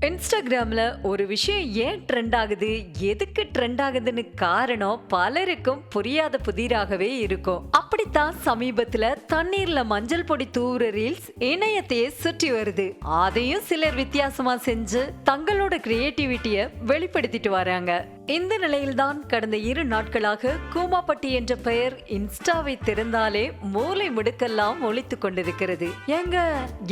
இன்ஸ்டாகிராம்ல ஒரு விஷயம் ஏன் ட்ரெண்ட் ஆகுது, எதுக்கு ட்ரெண்ட் ஆகுதுன்னு காரணம் பலருக்கும் புரியாத புதிராகவே இருக்கும். அப்படித்தான் சமீபத்துல தண்ணீர்ல மஞ்சள் பொடி தூவுற ரீல்ஸ் இணையத்தையே சுற்றி வருது. அதையும் சிலர் வித்தியாசமா செஞ்சு தங்களோட கிரியேட்டிவிட்டிய வெளிப்படுத்திட்டு வராங்க. இந்த நிலையில்தான் கடந்த 2 நாட்களாக கூமாப்பட்டி என்ற பெயர் இன்ஸ்டாவை திறந்தாலே மூலை முடுக்கெல்லாம் ஒலித்துக் கொண்டிருக்கிறது. எங்க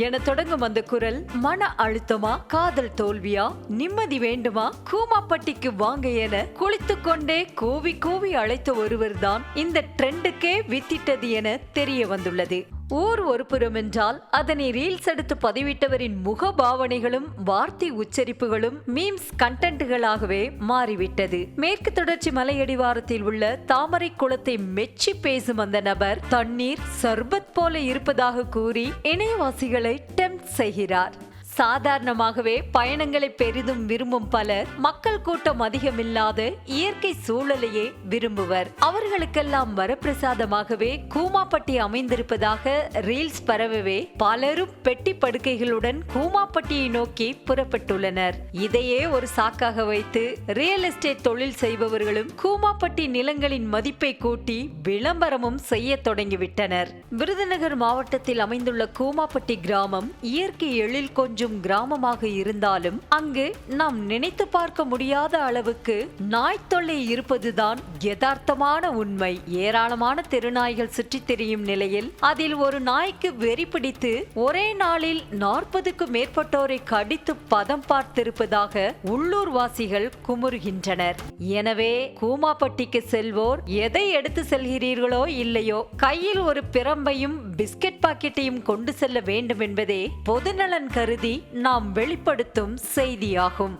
என தொடங்கும் அந்த குரல் மன அழுத்தமா, காதல் தோல்வியா, நிம்மதி வேண்டுமா, கூமாப்பட்டிக்கு வாங்க என குளித்துக் கொண்டே கூவி கூவி அழைத்த ஒருவர் தான் இந்த ட்ரெண்டுக்கே வித்திட்டது என தெரிய வந்துள்ளது. ஊர் ஒரு புறம் என்றால் அதனை ரீல்ஸ் எடுத்து பதிவிட்டவரின் முக பாவனைகளும் வார்த்தை உச்சரிப்புகளும் மீம்ஸ் கண்டென்ட்களாகவே மாறிவிட்டது. மேற்கு தொடர்ச்சி மலையடிவாரத்தில் உள்ள தாமரை குளத்தை மெச்சி பேசும் அந்த நபர் தண்ணீர் சர்பத் போல இருப்பதாக கூறி இணையவாசிகளை டெம்ப்ட் செய்கிறார். சாதாரணமாகவே பயணங்களை பெரிதும் விரும்பும் பலர் மக்கள் கூட்டம் அதிகமில்லாத இயற்கை சூழலையே விரும்புவர். அவர்களுக்கெல்லாம் வரப்பிரசாதமாகவே கூமாப்பட்டி அமைந்திருப்பதாக ரீல்ஸ் பரவவே பலரும் பெட்டி படுக்கைகளுடன் கூமாப்பட்டியை நோக்கி புறப்பட்டுள்ளனர். இதையே ஒரு சாக்காக வைத்து ரியல் எஸ்டேட் தொழில் செய்பவர்களும் கூமாப்பட்டி நிலங்களின் மதிப்பை கூட்டி விளம்பரமும் செய்ய தொடங்கிவிட்டனர். விருதுநகர் மாவட்டத்தில் அமைந்துள்ள கூமாப்பட்டி கிராமம் இயற்கை எழில் கொஞ்சம் கிராமமாக இருந்தாலும் அங்கு நாம் நினைத்து பார்க்க முடியாத அளவுக்கு நாய் தொல்லை இருப்பதுதான் யதார்த்தமான உண்மை. ஏராளமான தெருநாய்கள் சுற்றித் திரியும் நிலையில் அதில் ஒரு நாய்க்கு வெறி பிடித்து ஒரே நாளில் 40க்கும் மேற்பட்டோரை கடித்து பதம் பார்த்திருப்பதாக உள்ளூர் வாசிகள் குமுறுகின்றனர். எனவே கூமாப்பட்டிக்கு செல்வோர் எதை எடுத்து செல்கிறீர்களோ இல்லையோ கையில் ஒரு பிரம்பையும் பிஸ்கட் பாக்கெட்டையும் கொண்டு செல்ல வேண்டும் என்பதே பொதுநலன் கருதி நாம் வெளிப்படுத்தும் செய்தியாகும்.